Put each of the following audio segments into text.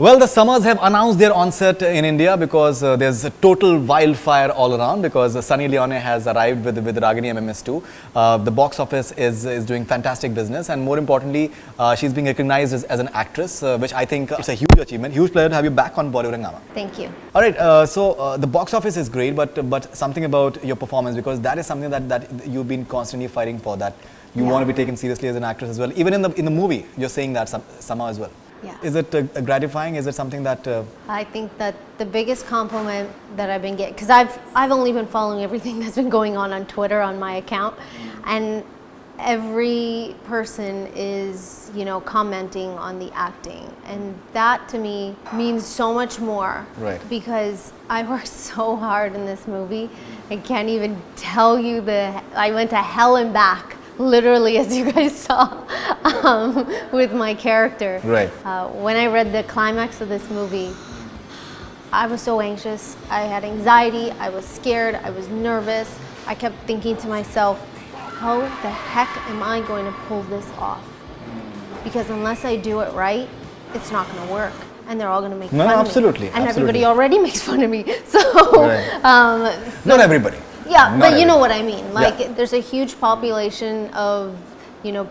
Well, the Summers have announced their onset in India because there's a total wildfire all around because Sunny Leone has arrived with Ragini MMS 2. The box office is doing fantastic business, and more importantly, she's being recognized as an actress, which I think it's a huge achievement. Huge pleasure to have you back on Bollywood Hungama. Thank you. All right, so the box office is great, but something about your performance, because that is something that you've been constantly fighting for, that you want to be taken seriously as an actress as well. Even in the movie, you're saying that somehow as well. Yeah. Is it gratifying? Is it something that... I think that the biggest compliment that I've been getting, because I've only been following everything that's been going on Twitter on my account, and every person is, commenting on the acting, and that to me means so much more. Right. Because I worked so hard in this movie. I can't even tell you I went to hell and back. Literally, as you guys saw, with my character. Right. When I read the climax of this movie, I was so anxious. I had anxiety, I was scared, I was nervous. I kept thinking to myself, how the heck am I going to pull this off? Because unless I do it right, it's not going to work. And they're all going to make fun of me. Absolutely. And everybody already makes fun of me. So, right. Not everybody. Yeah, but you know what I mean. Like, there's a huge population of, not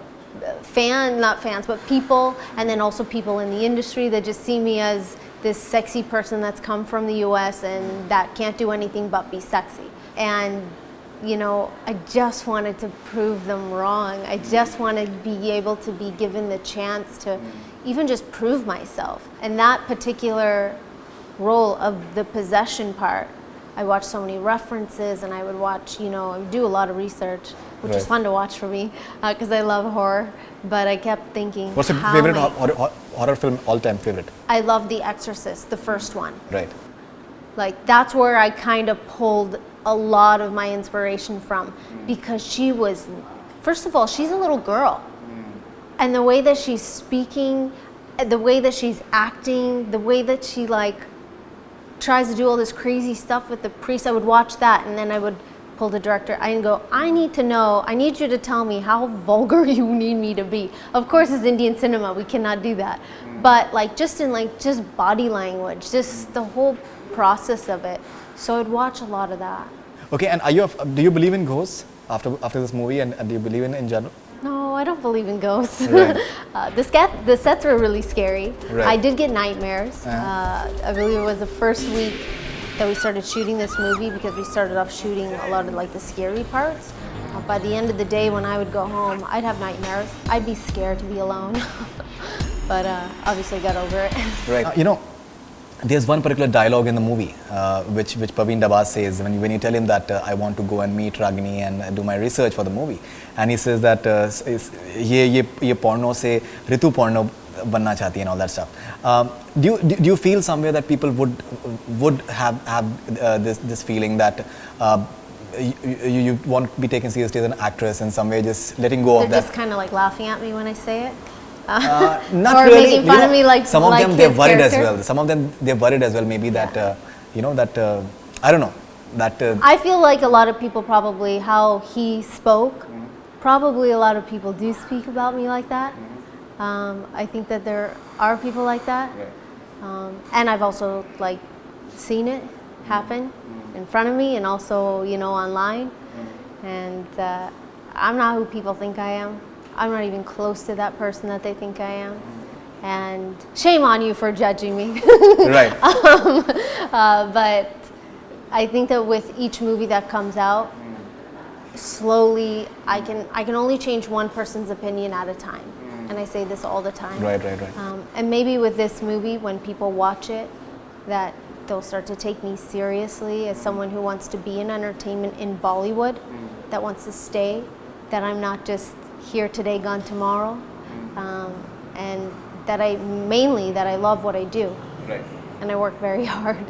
fans, but people, and then also people in the industry that just see me as this sexy person that's come from the US and that can't do anything but be sexy. And, I just wanted to prove them wrong. I just wanted to be able to be given the chance to even just prove myself. And that particular role of the possession part, I watched so many references, and I would watch, do a lot of research, which is fun to watch for me because I love horror. But I kept thinking, what's your favorite horror film, all-time favorite? I love The Exorcist, the first one. Right. Like, that's where I kind of pulled a lot of my inspiration from, because she was, first of all, she's a little girl. And the way that she's speaking, the way that she's acting, the way that she tries to do all this crazy stuff with the priest, I would watch that, and then I would pull the director. I'd go, I need you to tell me how vulgar you need me to be. Of course, it's Indian cinema, we cannot do that. But just body language, just the whole process of it. So I'd watch a lot of that. Okay, and do you believe in ghosts after this movie, and do you believe in general? No, I don't believe in ghosts. Right. The sets were really scary. Right. I did get nightmares. I believe it was the first week that we started shooting this movie, because we started off shooting a lot of the scary parts. By the end of the day, when I would go home, I'd have nightmares. I'd be scared to be alone. But obviously got over it. Right. There's one particular dialogue in the movie which Praveen Dabas says when you tell him that I want to go and meet Ragini and do my research for the movie, and he says that ye porno se Ritu porno banna chahti and all that stuff. Do you feel somewhere that people would have this feeling that you won't be taken seriously as an actress, and some way just letting go of that? They're just kind of laughing at me when I say it. Not or really. making fun of me some of them they're worried character. as well. Some of them they're worried as well. Maybe that I don't know that. I feel like a lot of people probably how he spoke. Probably a lot of people do speak about me like that. I think that there are people like that, and I've also seen it happen in front of me, and also online. And I'm not who people think I am. I'm not even close to that person that they think I am. And shame on you for judging me. Right. But I think that with each movie that comes out, slowly I can only change one person's opinion at a time. And I say this all the time. Right. And maybe with this movie, when people watch it, that they'll start to take me seriously as someone who wants to be in entertainment in Bollywood, that wants to stay, that I'm not just here today, gone tomorrow, and that I love what I do. Right. And I work very hard.